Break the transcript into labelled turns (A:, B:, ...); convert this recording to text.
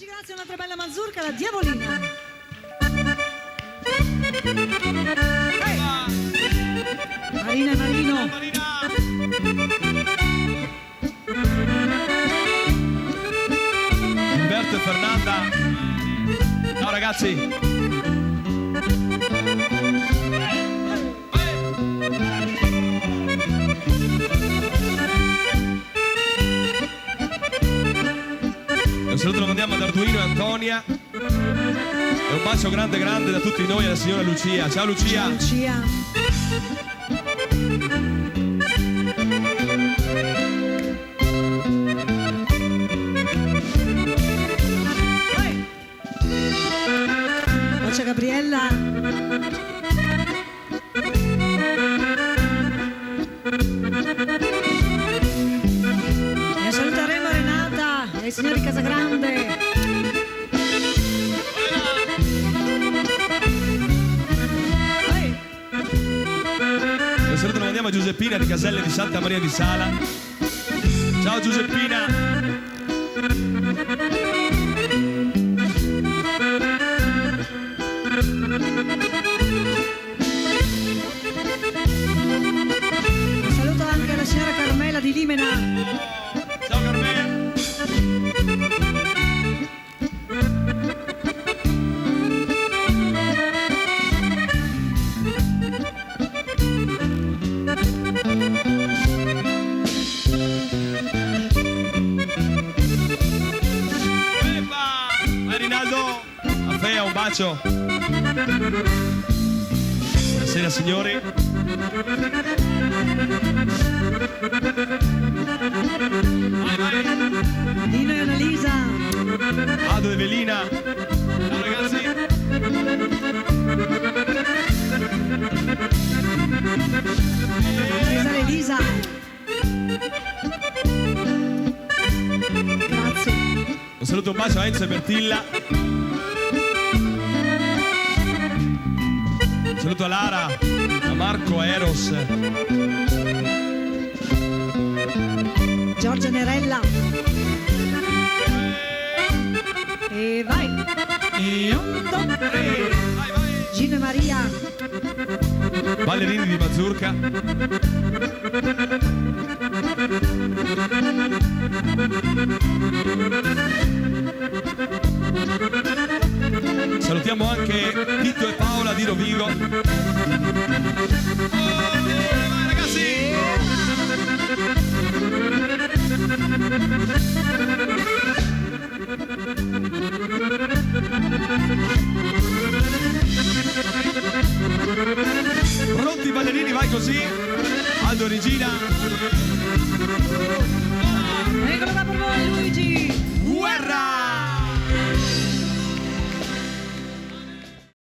A: amici, grazie, un'altra bella mazurka, la Diavolina. Marina e Marino.
B: Umberto e Fernanda. Ciao ragazzi. Un saluto lo mandiamo ad Arduino e Antonia. E un bacio grande grande da tutti noi alla signora Lucia. Ciao Lucia.
A: Ciao Lucia. Ciao Gabriella. E saluteremo Renata e i signori Casagrande.
B: Un saluto lo mandiamo a Giuseppina di Caselle di Santa Maria di Sala. Ciao Giuseppina.
A: Saluto anche la signora Carmela di Limena.
B: Ciao Carmela. Vai Rinaldo. A Fea un bacio. Buonasera signori. Vai, vai.
A: Dino e Annalisa.
B: Ado e Evelina. Ciao ragazzi.
A: Cesare e Elisa. Grazie.
B: Un saluto e un bacio a Enzo e Bertilla. Un saluto a Lara, a Marco, a Eros.
A: Giorgia Nerella. E vai.
B: E un, due, tre. Vai, vai.
A: Gino e Maria.
B: Ballerini di mazurka. Salutiamo anche Tito e Paola di Rovigo. Vai ragazzi! Pronti ballerini, vai così. Aldo Regina.
A: Eccolo da per voi Luigi.